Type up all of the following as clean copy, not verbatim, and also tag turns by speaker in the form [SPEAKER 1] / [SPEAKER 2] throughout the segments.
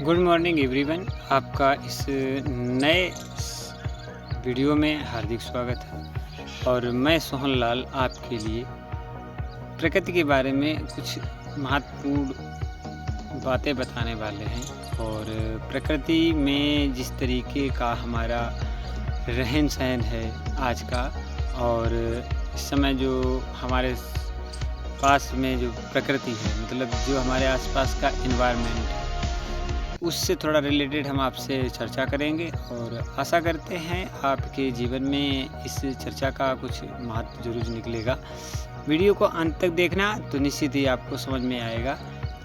[SPEAKER 1] Good morning everyone. आपका इस नए वीडियो में हार्दिक स्वागत है। और मैं सोहन लाल आपके लिए प्रकृति के बारे में कुछ महत्वपूर्ण बातें बताने वाले हैं। और प्रकृति में जिस तरीके का हमारा रहन सहन है आज का, और इस समय जो हमारे पास में जो प्रकृति है, मतलब जो हमारे आसपास का एनवायरनमेंट है, उससे थोड़ा रिलेटेड हम आपसे चर्चा करेंगे। और आशा करते हैं आपके जीवन में इस चर्चा का कुछ महत्व जरूर निकलेगा। वीडियो को अंत तक देखना तो निश्चित ही आपको समझ में आएगा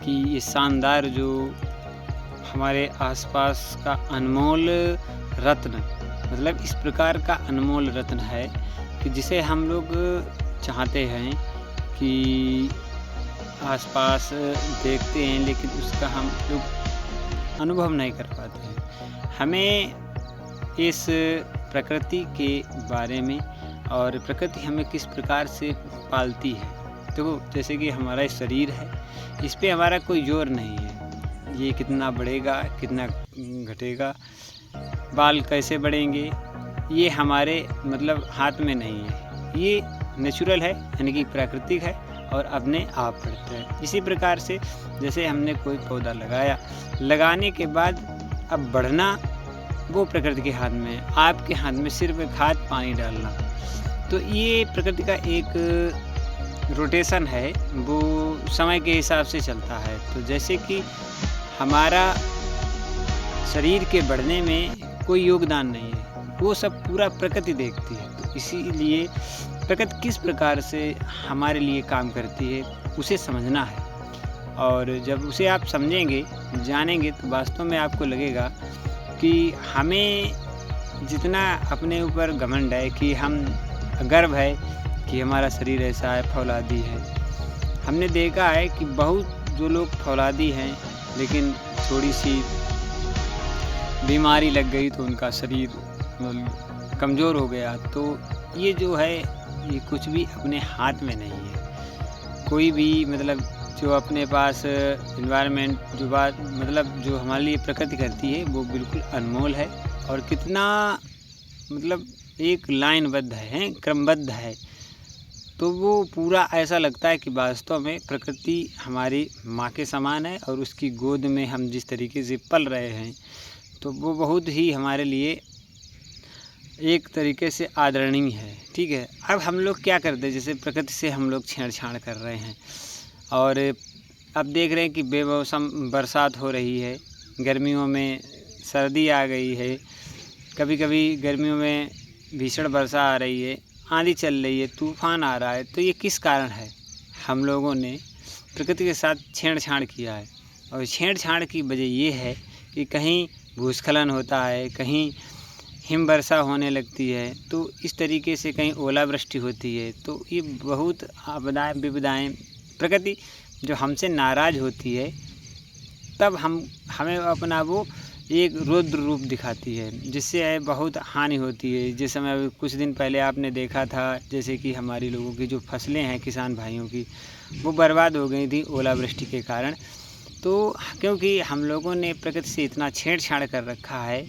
[SPEAKER 1] कि ये शानदार जो हमारे आसपास का अनमोल रत्न, मतलब इस प्रकार का अनमोल रत्न है कि जिसे हम लोग चाहते हैं कि आसपास देखते हैं, लेकिन उसका हम लोग अनुभव नहीं कर पाते हैं। हमें इस प्रकृति के बारे में और प्रकृति हमें किस प्रकार से पालती है, तो जैसे कि हमारा शरीर है, इस पे हमारा कोई जोर नहीं है। ये कितना बढ़ेगा, कितना घटेगा, बाल कैसे बढ़ेंगे, ये हमारे मतलब हाथ में नहीं है। ये नेचुरल है, यानी कि प्राकृतिक है और अपने आप बढ़ता है। इसी प्रकार से जैसे हमने कोई पौधा लगाया, लगाने के बाद अब बढ़ना वो प्रकृति के हाथ में है, आपके हाथ में सिर्फ खाद पानी डालना। तो ये प्रकृति का एक रोटेशन है, वो समय के हिसाब से चलता है। तो जैसे कि हमारा शरीर के बढ़ने में कोई योगदान नहीं है, वो सब पूरा प्रकृति देखती है। तो इसीलिए प्रकृति किस प्रकार से हमारे लिए काम करती है उसे समझना है। और जब उसे आप समझेंगे, जानेंगे, तो वास्तव में आपको लगेगा कि हमें जितना अपने ऊपर घमंड है, कि हम गर्व है कि हमारा शरीर ऐसा है, फौलादी है। हमने देखा है कि बहुत जो लोग फौलादी हैं, लेकिन थोड़ी सी बीमारी लग गई तो उनका शरीर कमज़ोर हो गया। तो ये जो है, ये कुछ भी अपने हाथ में नहीं है। कोई भी मतलब जो अपने पास एनवायरनमेंट जो बात मतलब जो हमारे लिए प्रकृति करती है, वो बिल्कुल अनमोल है और कितना मतलब एक लाइनबद्ध है, क्रमबद्ध है। तो वो पूरा ऐसा लगता है कि वास्तव में प्रकृति हमारी माँ के समान है और उसकी गोद में हम जिस तरीके से पल रहे हैं, तो वो बहुत ही हमारे लिए एक तरीके से आदरणीय है। ठीक है, अब हम लोग क्या करते हैं, जैसे प्रकृति से हम लोग छेड़छाड़ कर रहे हैं और अब देख रहे हैं कि बेमौसम बरसात हो रही है, गर्मियों में सर्दी आ गई है, कभी कभी गर्मियों में भीषण वर्षा आ रही है, आंधी चल रही है, तूफान आ रहा है। तो ये किस कारण है? हम लोगों ने प्रकृति के साथ छेड़छाड़ किया है। और छेड़छाड़ की वजह ये है कि कहीं भूस्खलन होता है, कहीं हिम वर्षा होने लगती है, तो इस तरीके से कहीं ओलावृष्टि होती है। तो ये बहुत आपदाएँ विपदाएँ प्रकृति जो हमसे नाराज़ होती है, तब हमें अपना वो एक रौद्र रूप दिखाती है, जिससे बहुत हानि होती है। जिस समय अभी कुछ दिन पहले आपने देखा था, जैसे कि हमारी लोगों की जो फसलें हैं, किसान भाइयों की, वो बर्बाद हो गई थी ओलावृष्टि के कारण। तो क्योंकि हम लोगों ने प्रकृति से इतना छेड़छाड़ कर रखा है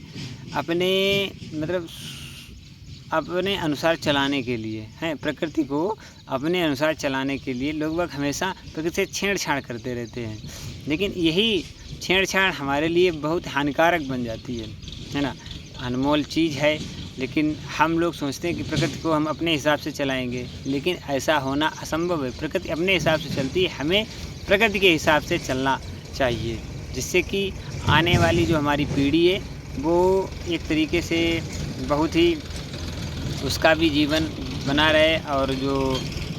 [SPEAKER 1] अपने मतलब अपने अनुसार चलाने के लिए, हैं प्रकृति को अपने अनुसार चलाने के लिए लोग हमेशा प्रकृति से छेड़छाड़ करते रहते हैं। लेकिन यही छेड़छाड़ हमारे लिए बहुत हानिकारक बन जाती है ना। अनमोल चीज़ है, लेकिन हम लोग सोचते हैं कि प्रकृति को हम अपने हिसाब से चलाएंगे, लेकिन ऐसा होना असंभव है। प्रकृति अपने हिसाब से चलती है, हमें प्रकृति के हिसाब से चलना चाहिए, जिससे कि आने वाली जो हमारी पीढ़ी है, वो एक तरीके से बहुत ही उसका भी जीवन बना रहे और जो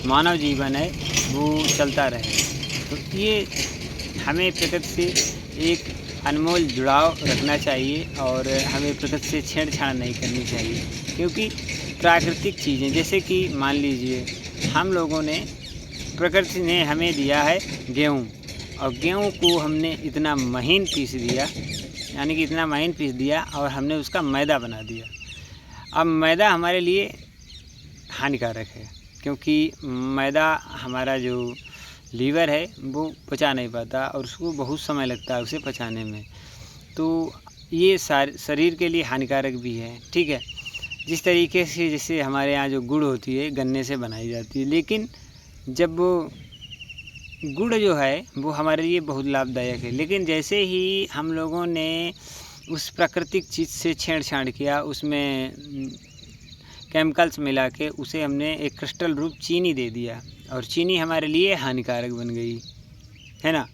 [SPEAKER 1] मानव जीवन है वो चलता रहे। तो ये हमें प्रकृति से एक अनमोल जुड़ाव रखना चाहिए और हमें प्रकृति से छेड़छाड़ नहीं करनी चाहिए। क्योंकि प्राकृतिक चीज़ें, जैसे कि मान लीजिए हम लोगों ने, प्रकृति ने हमें दिया है गेहूँ, और गेहूँ को हमने इतना महीन पीस दिया, यानी कि इतना महीन पीस दिया और हमने उसका मैदा बना दिया। अब मैदा हमारे लिए हानिकारक है, क्योंकि मैदा हमारा जो लीवर है वो पचा नहीं पाता और उसको बहुत समय लगता है उसे पचाने में। तो ये शरीर के लिए हानिकारक भी है, ठीक है। जिस तरीके से जैसे हमारे यहाँ जो गुड़ होती है गन्ने से बनाई जाती है, लेकिन जब वो गुड़ जो है वो हमारे लिए बहुत लाभदायक है, लेकिन जैसे ही हम लोगों ने उस प्राकृतिक चीज़ से छेड़छाड़ किया, उसमें केमिकल्स मिला के उसे हमने एक क्रिस्टल रूप चीनी दे दिया, और चीनी हमारे लिए हानिकारक बन गई, है ना।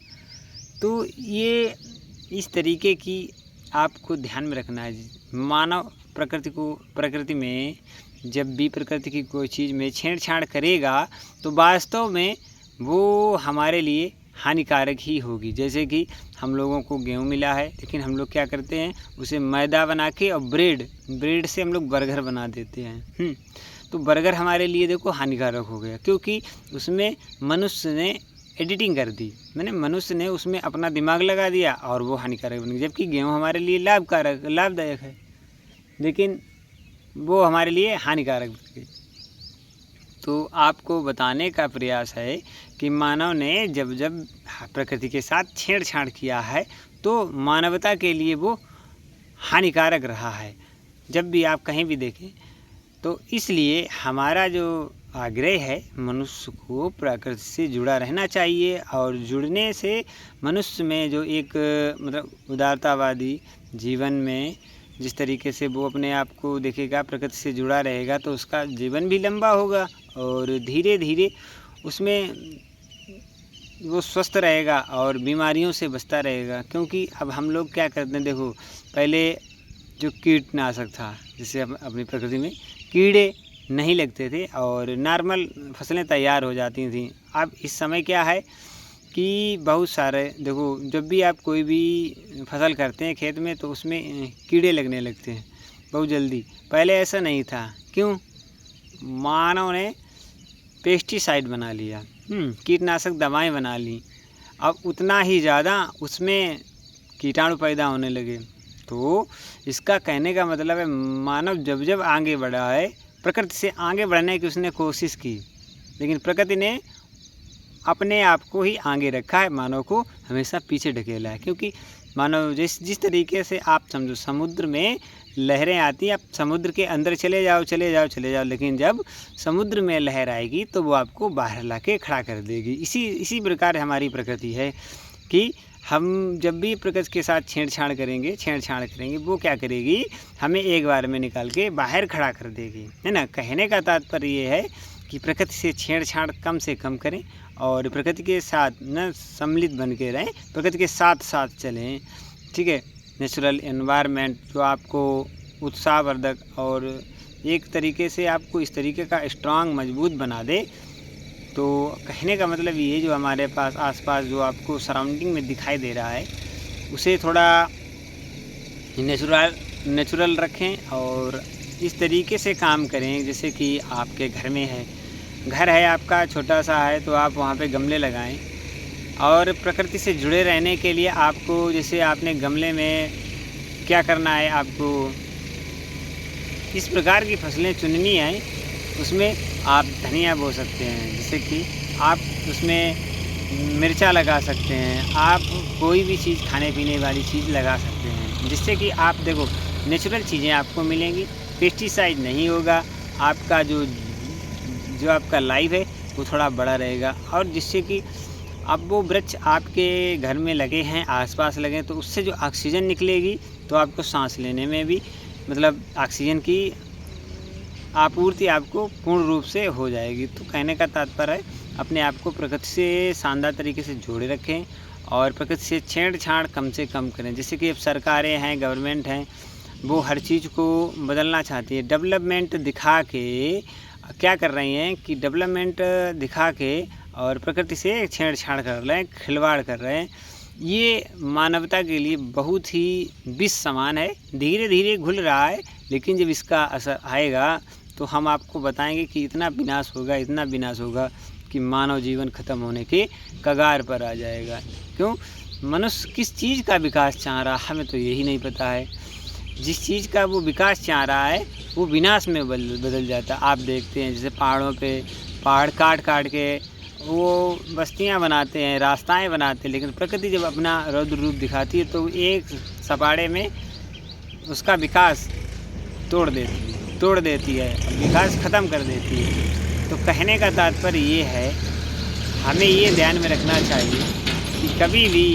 [SPEAKER 1] तो ये इस तरीके की आपको ध्यान में रखना है। मानव प्रकृति में जब भी प्रकृति की कोई चीज़ में छेड़छाड़ करेगा तो वास्तव में वो हमारे लिए हानिकारक ही होगी। जैसे कि हम लोगों को गेहूँ मिला है, लेकिन हम लोग क्या करते हैं, उसे मैदा बना के और ब्रेड से हम लोग बर्गर बना देते हैं। तो बर्गर हमारे लिए देखो हानिकारक हो गया, क्योंकि उसमें मनुष्य ने एडिटिंग कर दी, मैंने मनुष्य ने उसमें अपना दिमाग लगा दिया और वो हानिकारक बन गया। जबकि गेहूँ हमारे लिए लाभदायक है, लेकिन वो हमारे लिए हानिकारक बन गई। तो आपको बताने का प्रयास है कि मानव ने जब प्रकृति के साथ छेड़छाड़ किया है तो मानवता के लिए वो हानिकारक रहा है, जब भी आप कहीं भी देखें। तो इसलिए हमारा जो आग्रह है, मनुष्य को प्रकृति से जुड़ा रहना चाहिए, और जुड़ने से मनुष्य में जो एक मतलब उदारतावादी जीवन में जिस तरीके से वो अपने आप को देखेगा, प्रकृति से जुड़ा रहेगा, तो उसका जीवन भी लंबा होगा और धीरे धीरे उसमें वो स्वस्थ रहेगा और बीमारियों से बचता रहेगा। क्योंकि अब हम लोग क्या करते हैं, देखो पहले जो कीटनाशक था, जैसे अपनी प्रकृति में कीड़े नहीं लगते थे और नॉर्मल फसलें तैयार हो जाती थी। अब इस समय क्या है कि बहुत सारे, देखो जब भी आप कोई भी फसल करते हैं खेत में तो उसमें कीड़े लगने लगते हैं बहुत जल्दी। पहले ऐसा नहीं था, क्यों? मानव ने पेस्टिसाइड बना लिया, कीटनाशक दवाएं बना ली, अब उतना ही ज़्यादा उसमें कीटाणु पैदा होने लगे। तो इसका कहने का मतलब है, मानव जब आगे बढ़ा है, प्रकृति से आगे बढ़ने की उसने कोशिश की, लेकिन प्रकृति ने अपने आप को ही आगे रखा है, मानव को हमेशा पीछे ढकेला है। क्योंकि मानव जिस तरीके से आप समझो, समुद्र में लहरें आती हैं, आप समुद्र के अंदर चले जाओ, लेकिन जब समुद्र में लहर आएगी तो वो आपको बाहर ला के खड़ा कर देगी। इसी प्रकार हमारी प्रकृति है कि हम जब भी प्रकृति के साथ छेड़छाड़ करेंगे, वो क्या करेगी, हमें एक बार में निकाल के बाहर खड़ा कर देगी, है ना। कहने का तात्पर्य ये है कि प्रकृति से छेड़छाड़ कम से कम करें और प्रकृति के साथ न सम्मिलित बन के रहें, प्रकृति के साथ चलें, ठीक है। नेचुरल एनवायरनमेंट जो आपको उत्साहवर्धक और एक तरीके से आपको इस तरीके का स्ट्रांग मजबूत बना दे। तो कहने का मतलब ये, जो हमारे पास आसपास जो आपको सराउंडिंग में दिखाई दे रहा है, उसे थोड़ा नेचुरल रखें और इस तरीके से काम करें। जैसे कि आपके घर है आपका, छोटा सा है, तो आप वहाँ पे गमले लगाएं। और प्रकृति से जुड़े रहने के लिए आपको, जैसे आपने गमले में क्या करना है, आपको इस प्रकार की फसलें चुननी है। उसमें आप धनिया बो सकते हैं, जैसे कि आप उसमें मिर्चा लगा सकते हैं, आप कोई भी चीज़ खाने पीने वाली चीज़ लगा सकते हैं, जिससे कि आप देखो नेचुरल चीज़ें आपको मिलेंगी, पेस्टिसाइड नहीं होगा, आपका जो आपका लाइफ है वो थोड़ा बड़ा रहेगा। और जिससे कि अब वो वृक्ष आपके घर में लगे हैं, आसपास लगे, तो उससे जो ऑक्सीजन निकलेगी तो आपको सांस लेने में भी मतलब ऑक्सीजन की आपूर्ति आपको पूर्ण रूप से हो जाएगी। तो कहने का तात्पर्य है, अपने आप को प्रकृति से शानदार तरीके से जोड़े रखें और प्रकृति से छेड़छाड़ कम से कम करें। जैसे कि अब सरकारें हैं, गवर्नमेंट हैं, वो हर चीज़ को बदलना चाहती है, डेवलपमेंट दिखा के क्या कर रही हैं कि डेवलपमेंट दिखा के और प्रकृति से छेड़छाड़ कर रहे हैं, खिलवाड़ कर रहे हैं। ये मानवता के लिए बहुत ही विष समान है, धीरे धीरे घुल रहा है, लेकिन जब इसका असर आएगा तो हम आपको बताएंगे कि इतना विनाश होगा कि मानव जीवन खत्म होने के कगार पर आ जाएगा। क्यों? मनुष्य किस चीज़ का विकास चाह रहा है, हमें तो यही नहीं पता है। जिस चीज़ का वो विकास चाह रहा है वो विनाश में बदल जाता है। आप देखते हैं जैसे पहाड़ों पे पहाड़ काट के वो बस्तियाँ बनाते हैं, रास्ताएँ बनाते हैं, लेकिन प्रकृति जब अपना रौद्र रूप दिखाती है तो एक सपाटे में उसका विकास तोड़ देती है, विकास ख़त्म कर देती है। तो कहने का तात्पर्य ये है, हमें ये ध्यान में रखना चाहिए कि कभी भी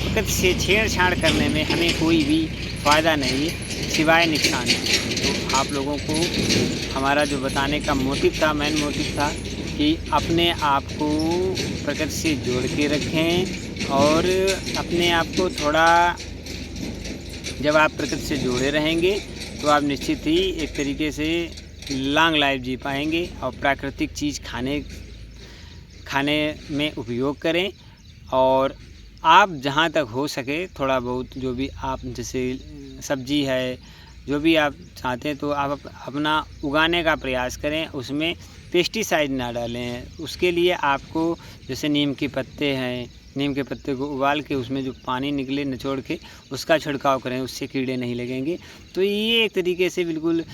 [SPEAKER 1] प्रकृति से छेड़छाड़ करने में हमें कोई भी फ़ायदा नहीं है, सिवाय नुकसान के। तो आप लोगों को हमारा जो बताने का मोटिव था, मेन मोटिव था कि अपने आप को प्रकृति से जोड़ के रखें, और अपने आप को थोड़ा, जब आप प्रकृति से जुड़े रहेंगे तो आप निश्चित ही एक तरीके से लॉन्ग लाइफ जी पाएंगे, और प्राकृतिक चीज़ खाने में उपयोग करें। और आप जहाँ तक हो सके थोड़ा बहुत जो भी आप, जैसे सब्जी है, जो भी आप चाहते हैं तो आप अपना उगाने का प्रयास करें, उसमें पेस्टिसाइड ना डालें। उसके लिए आपको जैसे नीम के पत्ते हैं, नीम के पत्ते को उबाल के उसमें जो पानी निकले निचोड़ के उसका छिड़काव करें, उससे कीड़े नहीं लगेंगे। तो ये एक तरीके से बिल्कुल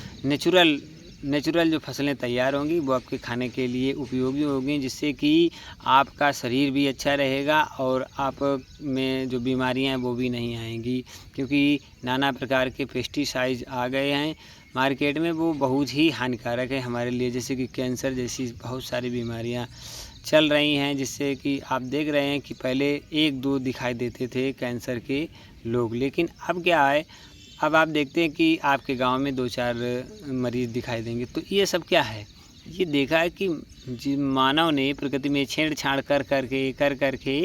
[SPEAKER 1] नेचुरल जो फसलें तैयार होंगी वो आपके खाने के लिए उपयोगी होंगी, जिससे कि आपका शरीर भी अच्छा रहेगा और आप में जो बीमारियां हैं वो भी नहीं आएंगी। क्योंकि नाना प्रकार के पेस्टिसाइड आ गए हैं मार्केट में, वो बहुत ही हानिकारक है हमारे लिए, जैसे कि कैंसर जैसी बहुत सारी बीमारियां चल रही हैं, जिससे कि आप देख रहे हैं कि पहले 1-2 दिखाई देते थे कैंसर के लोग, लेकिन अब क्या है, अब आप देखते हैं कि आपके गांव में 2-4 मरीज़ दिखाई देंगे। तो ये सब क्या है? ये देखा है कि मानव ने प्रकृति में छेड़छाड़ कर करके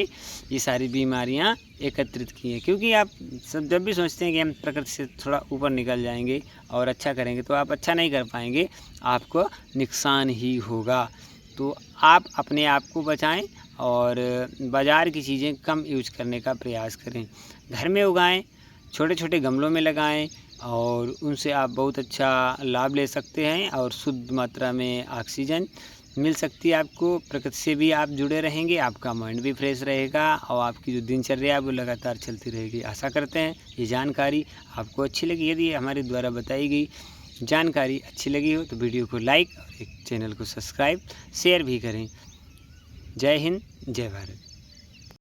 [SPEAKER 1] ये सारी बीमारियां एकत्रित की हैं। क्योंकि आप सब जब भी सोचते हैं कि हम प्रकृति से थोड़ा ऊपर निकल जाएंगे और अच्छा करेंगे, तो आप अच्छा नहीं कर पाएंगे, आपको नुकसान ही होगा। तो आप अपने आप को बचाएं और बाज़ार की चीज़ें कम यूज करने का प्रयास करें, घर में उगाएं, छोटे छोटे गमलों में लगाएं, और उनसे आप बहुत अच्छा लाभ ले सकते हैं और शुद्ध मात्रा में ऑक्सीजन मिल सकती है आपको। प्रकृति से भी आप जुड़े रहेंगे, आपका माइंड भी फ्रेश रहेगा और आपकी जो दिनचर्या है वो लगातार चलती रहेगी। आशा करते हैं ये जानकारी आपको अच्छी लगी। यदि हमारे द्वारा बताई गई जानकारी अच्छी लगी हो तो वीडियो को लाइक और चैनल को सब्सक्राइब शेयर भी करें। जय हिंद, जय भारत।